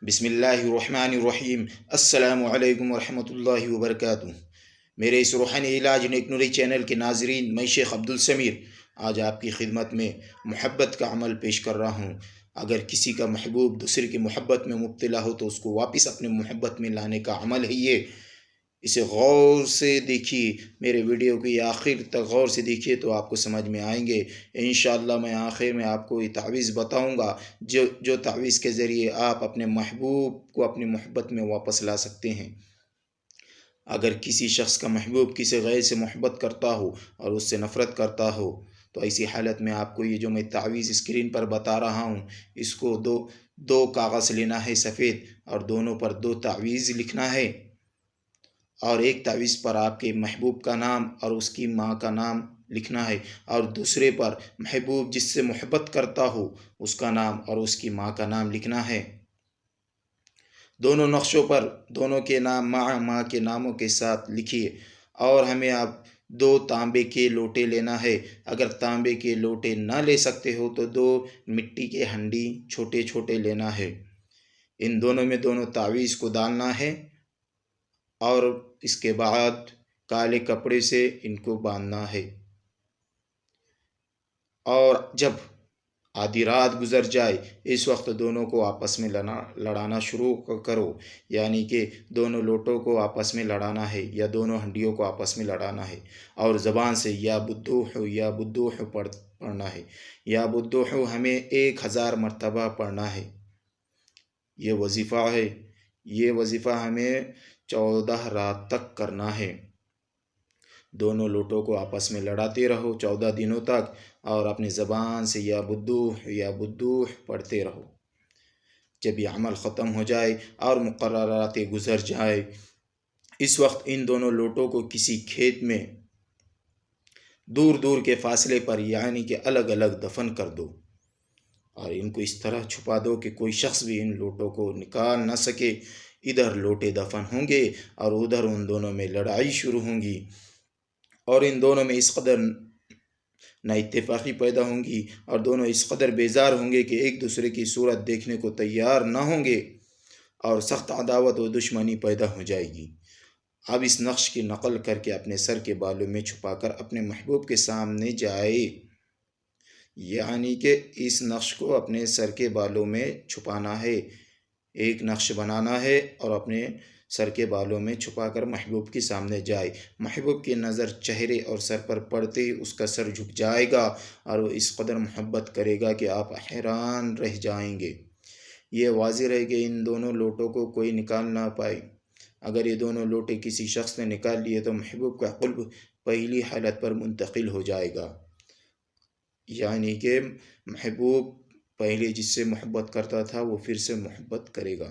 بسم اللہ الرحمن الرحیم۔ السلام علیکم ورحمۃ اللہ وبرکاتہ۔ میرے اس روحانی علاج نیک نوری چینل کے ناظرین، میں شیخ عبدالسمیر آج آپ کی خدمت میں محبت کا عمل پیش کر رہا ہوں۔ اگر کسی کا محبوب دوسرے کی محبت میں مبتلا ہو تو اس کو واپس اپنے محبت میں لانے کا عمل ہے یہ۔ اسے غور سے دیکھیے، میرے ویڈیو کی آخر تک غور سے دیکھیے تو آپ کو سمجھ میں آئیں گے۔ انشاءاللہ میں آخر میں آپ کو یہ تعویذ بتاؤں گا جو تعویذ کے ذریعے آپ اپنے محبوب کو اپنی محبت میں واپس لا سکتے ہیں۔ اگر کسی شخص کا محبوب کسی غیر سے محبت کرتا ہو اور اس سے نفرت کرتا ہو تو ایسی حالت میں آپ کو یہ جو میں تعویذ اسکرین پر بتا رہا ہوں، اس کو دو کاغذ لینا ہے سفید، اور دونوں پر 2 تعویذ لکھنا ہے، اور ایک تعویذ پر آپ کے محبوب کا نام اور اس کی ماں کا نام لکھنا ہے، اور دوسرے پر محبوب جس سے محبت کرتا ہو اس کا نام اور اس کی ماں کا نام لکھنا ہے۔ دونوں نقشوں پر دونوں کے نام ماں کے ناموں کے ساتھ لکھیے، اور ہمیں اب 2 تانبے کے لوٹے لینا ہے۔ اگر تانبے کے لوٹے نہ لے سکتے ہو تو 2 مٹی کے ہنڈی چھوٹے چھوٹے لینا ہے۔ ان دونوں میں دونوں تعویذ کو ڈالنا ہے، اور اس کے بعد کالے کپڑے سے ان کو باندھنا ہے، اور جب آدھی رات گزر جائے اس وقت دونوں کو آپس میں لڑانا شروع کرو، یعنی کہ دونوں لوٹوں کو آپس میں لڑانا ہے یا دونوں ہنڈیوں کو آپس میں لڑانا ہے، اور زبان سے یا بدوح پڑھنا ہے۔ یا بدوح ہمیں 1000 مرتبہ پڑھنا ہے۔ یہ وظیفہ ہے، یہ وظیفہ ہمیں 14 رات تک کرنا ہے۔ دونوں لوٹوں کو آپس میں لڑاتے رہو 14 دنوں تک، اور اپنی زبان سے یا بدوح پڑھتے رہو۔ جب یہ عمل ختم ہو جائے اور مقررات گزر جائے، اس وقت ان دونوں لوٹوں کو کسی کھیت میں دور دور کے فاصلے پر، یعنی کہ الگ الگ دفن کر دو، اور ان کو اس طرح چھپا دو کہ کوئی شخص بھی ان لوٹوں کو نکال نہ سکے۔ ادھر لوٹے دفن ہوں گے اور ادھر ان دونوں میں لڑائی شروع ہوں گی، اور ان دونوں میں اس قدر نہ اتفاقی پیدا ہوں گی، اور دونوں اس قدر بیزار ہوں گے کہ ایک دوسرے کی صورت دیکھنے کو تیار نہ ہوں گے، اور سخت عداوت و دشمنی پیدا ہو جائے گی۔ اب اس نقش کی نقل کر کے اپنے سر کے بالوں میں چھپا کر اپنے محبوب کے سامنے جائے، یعنی کہ اس نقش کو اپنے سر کے بالوں میں چھپانا ہے۔ ایک نقش بنانا ہے اور اپنے سر کے بالوں میں چھپا کر محبوب کے سامنے جائے۔ محبوب کی نظر چہرے اور سر پر پڑتے ہی اس کا سر جھک جائے گا، اور وہ اس قدر محبت کرے گا کہ آپ حیران رہ جائیں گے۔ یہ واضح ہے کہ ان دونوں لوٹوں کو کوئی نکال نہ پائے۔ اگر یہ دونوں لوٹے کسی شخص نے نکال لیے تو محبوب کا قلب پہلی حالت پر منتقل ہو جائے گا، یعنی کہ محبوب پہلے جس سے محبت کرتا تھا وہ پھر سے محبت کرے گا،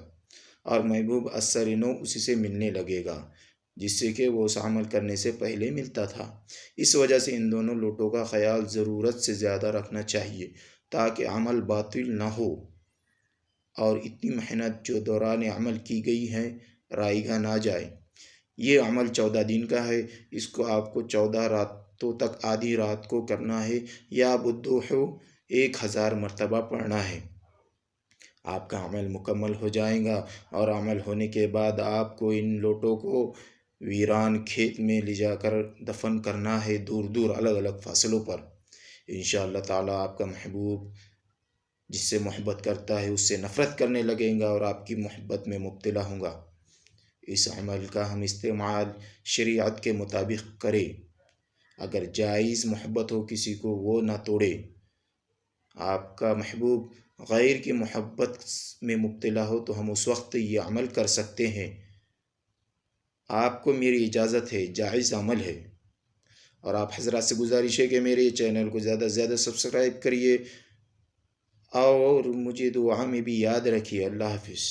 اور محبوب اثر نو اسی سے ملنے لگے گا جس سے کہ وہ اس عمل کرنے سے پہلے ملتا تھا۔ اس وجہ سے ان دونوں لوٹوں کا خیال ضرورت سے زیادہ رکھنا چاہیے تاکہ عمل باطل نہ ہو، اور اتنی محنت جو دوران عمل کی گئی ہے رائیگاں نہ جائے۔ یہ عمل 14 دن کا ہے، اس کو آپ کو 14 راتوں تک آدھی رات کو کرنا ہے، یا بدوح 1000 مرتبہ پڑھنا ہے۔ آپ کا عمل مکمل ہو جائے گا، اور عمل ہونے کے بعد آپ کو ان لوٹوں کو ویران کھیت میں لے جا کر دفن کرنا ہے، دور دور الگ الگ فاصلوں پر۔ انشاءاللہ تعالیٰ آپ کا محبوب جس سے محبت کرتا ہے اس سے نفرت کرنے لگے گا اور آپ کی محبت میں مبتلا ہوں گا۔ اس عمل کا ہم استعمال شریعت کے مطابق کریں۔ اگر جائز محبت ہو کسی کو وہ نہ توڑے۔ آپ کا محبوب غیر کی محبت میں مبتلا ہو تو ہم اس وقت یہ عمل کر سکتے ہیں۔ آپ کو میری اجازت ہے، جائز عمل ہے، اور آپ حضرات سے گزارش ہے کہ میرے چینل کو زیادہ سے زیادہ سبسکرائب کریے، اور مجھے دعا میں بھی یاد رکھیے۔ اللہ حافظ۔